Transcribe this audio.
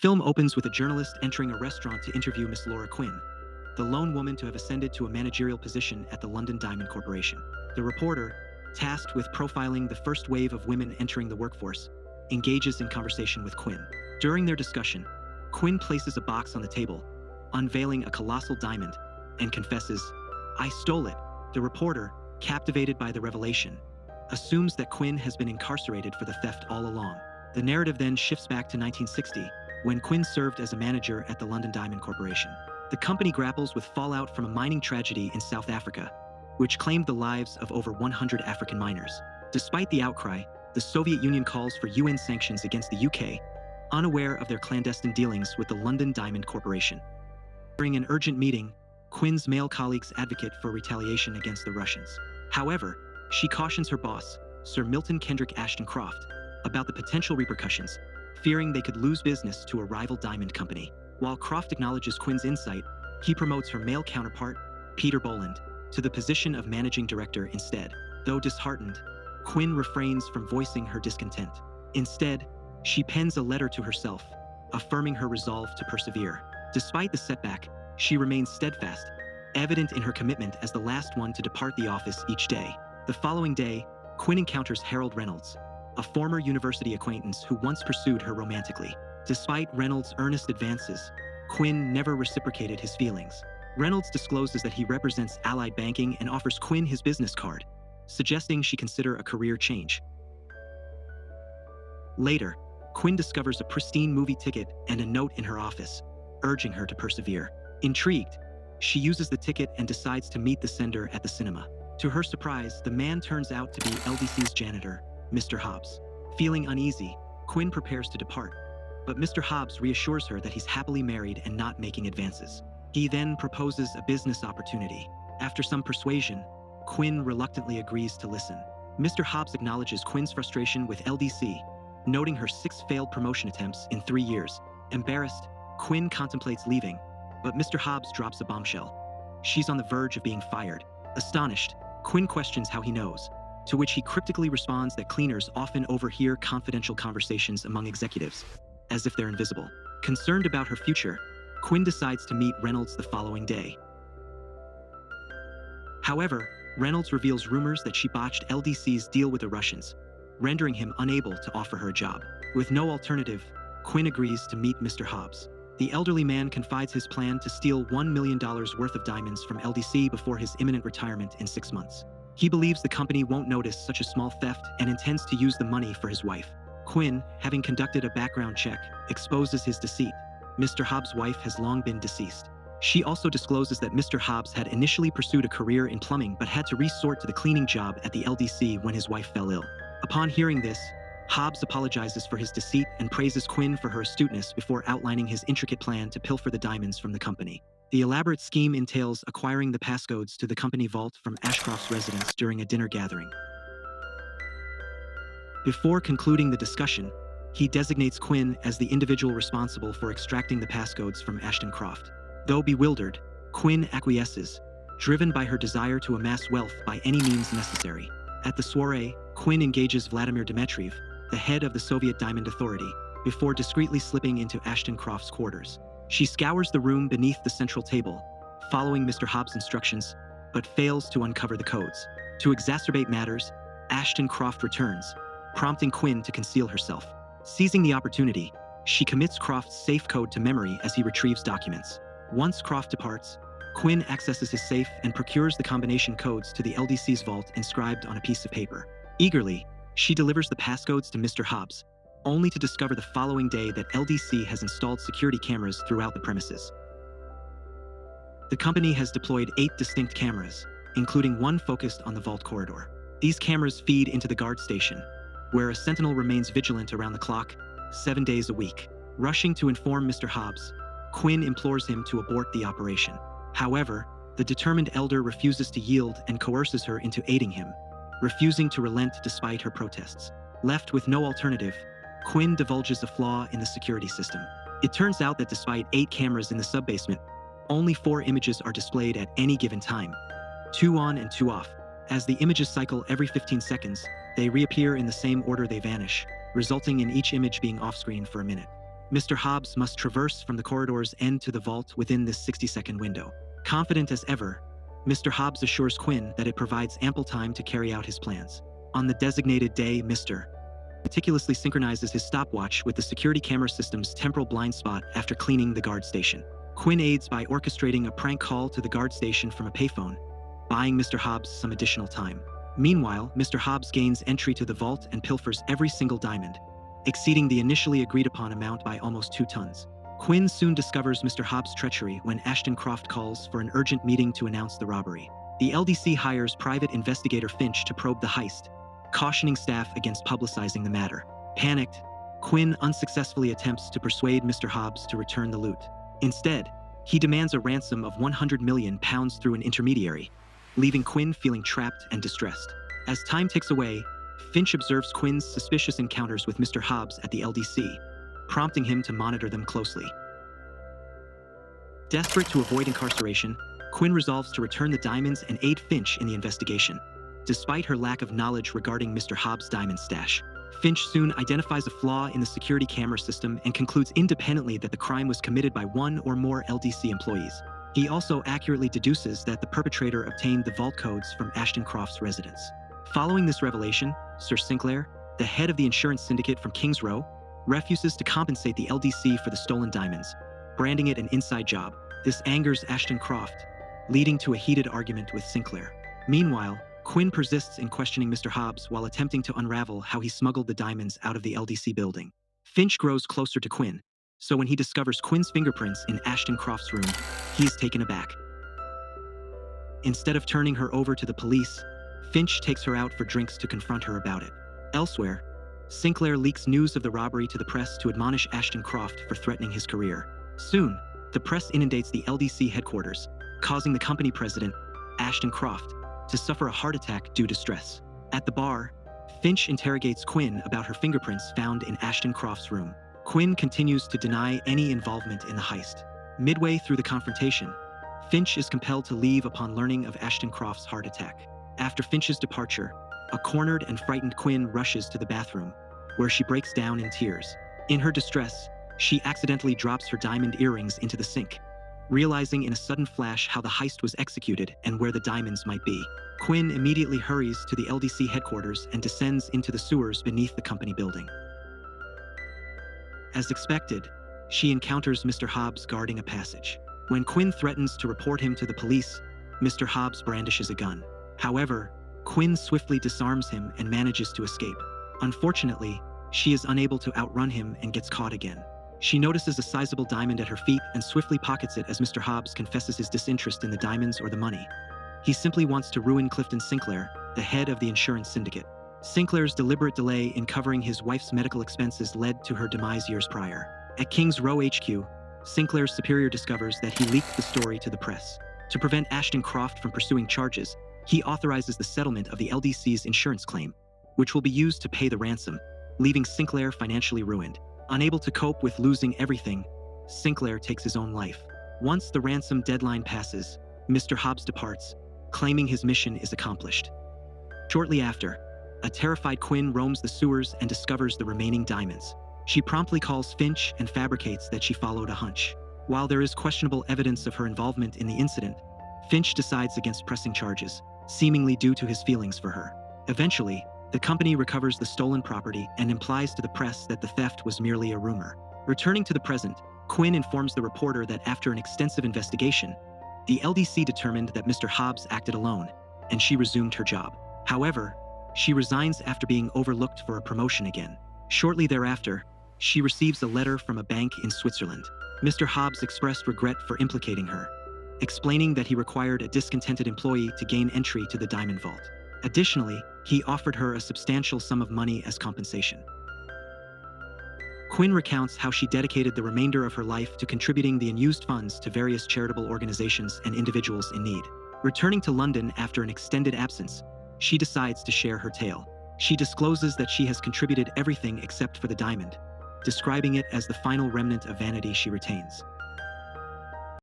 film opens with a journalist entering a restaurant to interview Miss Laura Quinn, the lone woman to have ascended to a managerial position at the London Diamond Corporation. The reporter, tasked with profiling the first wave of women entering the workforce, engages in conversation with Quinn. During their discussion, Quinn places a box on the table, unveiling a colossal diamond, and confesses, "I stole it." The reporter, captivated by the revelation, assumes that Quinn has been incarcerated for the theft all along. The narrative then shifts back to 1960, when Quinn served as a manager at the London Diamond Corporation. The company grapples with fallout from a mining tragedy in South Africa, which claimed the lives of over 100 African miners. Despite the outcry, the Soviet Union calls for UN sanctions against the UK, unaware of their clandestine dealings with the London Diamond Corporation. During an urgent meeting, Quinn's male colleagues advocate for retaliation against the Russians. However, she cautions her boss, Sir Milton Kendrick Ashton-Croft, about the potential repercussions, fearing they could lose business to a rival diamond company. While Croft acknowledges Quinn's insight, he promotes her male counterpart, Peter Boland, to the position of managing director instead. Though disheartened, Quinn refrains from voicing her discontent. Instead, she pens a letter to herself, affirming her resolve to persevere. Despite the setback, she remains steadfast, evident in her commitment as the last one to depart the office each day. The following day, Quinn encounters Harold Reynolds, a former university acquaintance who once pursued her romantically. Despite Reynolds' earnest advances, Quinn never reciprocated his feelings. Reynolds discloses that he represents Allied Banking and offers Quinn his business card, suggesting she consider a career change. Later, Quinn discovers a pristine movie ticket and a note in her office, urging her to persevere. Intrigued, she uses the ticket and decides to meet the sender at the cinema. To her surprise, the man turns out to be LDC's janitor, Mr. Hobbs. Feeling uneasy, Quinn prepares to depart, but Mr. Hobbs reassures her that he's happily married and not making advances. He then proposes a business opportunity. After some persuasion, Quinn reluctantly agrees to listen. Mr. Hobbs acknowledges Quinn's frustration with LDC, noting her 6 failed promotion attempts in 3 years. Embarrassed, Quinn contemplates leaving, but Mr. Hobbs drops a bombshell. She's on the verge of being fired. Astonished, Quinn questions how he knows, to which he cryptically responds that cleaners often overhear confidential conversations among executives, as if they're invisible. Concerned about her future, Quinn decides to meet Reynolds the following day. However, Reynolds reveals rumors that she botched LDC's deal with the Russians, rendering him unable to offer her a job. With no alternative, Quinn agrees to meet Mr. Hobbs. The elderly man confides his plan to steal $1 million worth of diamonds from LDC before his imminent retirement in 6 months. He believes the company won't notice such a small theft and intends to use the money for his wife. Quinn, having conducted a background check, exposes his deceit. Mr. Hobbs' wife has long been deceased. She also discloses that Mr. Hobbs had initially pursued a career in plumbing but had to resort to the cleaning job at the LDC when his wife fell ill. Upon hearing this, Hobbs apologizes for his deceit and praises Quinn for her astuteness before outlining his intricate plan to pilfer the diamonds from the company. The elaborate scheme entails acquiring the passcodes to the company vault from Ashcroft's residence during a dinner gathering. Before concluding the discussion, he designates Quinn as the individual responsible for extracting the passcodes from Ashton-Croft. Though bewildered, Quinn acquiesces, driven by her desire to amass wealth by any means necessary. At the soiree, Quinn engages Vladimir Dmitriev, the head of the Soviet Diamond Authority, before discreetly slipping into Ashton-Croft's quarters. She scours the room beneath the central table, following Mr. Hobbs' instructions, but fails to uncover the codes. To exacerbate matters, Ashton-Croft returns, prompting Quinn to conceal herself. Seizing the opportunity, she commits Croft's safe code to memory as he retrieves documents. Once Croft departs, Quinn accesses his safe and procures the combination codes to the LDC's vault inscribed on a piece of paper. Eagerly, she delivers the passcodes to Mr. Hobbs, only to discover the following day that LDC has installed security cameras throughout the premises. The company has deployed 8 distinct cameras, including one focused on the vault corridor. These cameras feed into the guard station, where a sentinel remains vigilant around the clock, 7 days a week. Rushing to inform Mr. Hobbs, Quinn implores him to abort the operation. However, the determined elder refuses to yield and coerces her into aiding him, refusing to relent despite her protests. Left with no alternative, Quinn divulges a flaw in the security system. It turns out that despite 8 cameras in the sub-basement, only 4 images are displayed at any given time, 2 on and 2 off. As the images cycle every 15 seconds, they reappear in the same order they vanish, resulting in each image being off-screen for a minute. Mr. Hobbs must traverse from the corridor's end to the vault within this 60-second window. Confident as ever, Mr. Hobbs assures Quinn that it provides ample time to carry out his plans. On the designated day, Mr. meticulously synchronizes his stopwatch with the security camera system's temporal blind spot after cleaning the guard station. Quinn aids by orchestrating a prank call to the guard station from a payphone, buying Mr. Hobbs some additional time. Meanwhile, Mr. Hobbs gains entry to the vault and pilfers every single diamond, exceeding the initially agreed-upon amount by almost 2 tons. Quinn soon discovers Mr. Hobbs' treachery when Ashton Croft calls for an urgent meeting to announce the robbery. The LDC hires private investigator Finch to probe the heist, cautioning staff against publicizing the matter. Panicked, Quinn unsuccessfully attempts to persuade Mr. Hobbs to return the loot. Instead, he demands a ransom of £100 million through an intermediary, leaving Quinn feeling trapped and distressed. As time ticks away, Finch observes Quinn's suspicious encounters with Mr. Hobbs at the LDC, prompting him to monitor them closely. Desperate to avoid incarceration, Quinn resolves to return the diamonds and aid Finch in the investigation. Despite her lack of knowledge regarding Mr. Hobbs' diamond stash, Finch soon identifies a flaw in the security camera system and concludes independently that the crime was committed by one or more LDC employees. He also accurately deduces that the perpetrator obtained the vault codes from Ashton Croft's residence. Following this revelation, Sir Sinclair, the head of the insurance syndicate from Kings Row, refuses to compensate the LDC for the stolen diamonds, branding it an inside job. This angers Ashton Croft, leading to a heated argument with Sinclair. Meanwhile, Quinn persists in questioning Mr. Hobbs while attempting to unravel how he smuggled the diamonds out of the LDC building. Finch grows closer to Quinn, so when he discovers Quinn's fingerprints in Ashton Croft's room, he's taken aback. Instead of turning her over to the police, Finch takes her out for drinks to confront her about it. Elsewhere, Sinclair leaks news of the robbery to the press to admonish Ashton Croft for threatening his career. Soon, the press inundates the LDC headquarters, causing the company president, Ashton Croft, to suffer a heart attack due to stress. At the bar, Finch interrogates Quinn about her fingerprints found in Ashton Croft's room. Quinn continues to deny any involvement in the heist. Midway through the confrontation, Finch is compelled to leave upon learning of Ashton Croft's heart attack. After Finch's departure, a cornered and frightened Quinn rushes to the bathroom, where she breaks down in tears. In her distress, she accidentally drops her diamond earrings into the sink. Realizing in a sudden flash how the heist was executed and where the diamonds might be, Quinn immediately hurries to the LDC headquarters and descends into the sewers beneath the company building. As expected, she encounters Mr. Hobbs guarding a passage. When Quinn threatens to report him to the police, Mr. Hobbs brandishes a gun. However, Quinn swiftly disarms him and manages to escape. Unfortunately, she is unable to outrun him and gets caught again. She notices a sizable diamond at her feet and swiftly pockets it as Mr. Hobbs confesses his disinterest in the diamonds or the money. He simply wants to ruin Clifton Sinclair, the head of the insurance syndicate. Sinclair's deliberate delay in covering his wife's medical expenses led to her demise years prior. At Kings Row HQ, Sinclair's superior discovers that he leaked the story to the press. To prevent Ashton Croft from pursuing charges, he authorizes the settlement of the LDC's insurance claim, which will be used to pay the ransom, leaving Sinclair financially ruined. Unable to cope with losing everything, Sinclair takes his own life. Once the ransom deadline passes, Mr. Hobbs departs, claiming his mission is accomplished. Shortly after, a terrified Quinn roams the sewers and discovers the remaining diamonds. She promptly calls Finch and fabricates that she followed a hunch. While there is questionable evidence of her involvement in the incident, Finch decides against pressing charges, seemingly due to his feelings for her. Eventually, the company recovers the stolen property and implies to the press that the theft was merely a rumor. Returning to the present, Quinn informs the reporter that after an extensive investigation, the LDC determined that Mr. Hobbs acted alone, and she resumed her job. However, she resigns after being overlooked for a promotion again. Shortly thereafter, she receives a letter from a bank in Switzerland. Mr. Hobbs expressed regret for implicating her, explaining that he required a discontented employee to gain entry to the diamond vault. Additionally, he offered her a substantial sum of money as compensation. Quinn recounts how she dedicated the remainder of her life to contributing the unused funds to various charitable organizations and individuals in need. Returning to London after an extended absence, she decides to share her tale. She discloses that she has contributed everything except for the diamond, describing it as the final remnant of vanity she retains.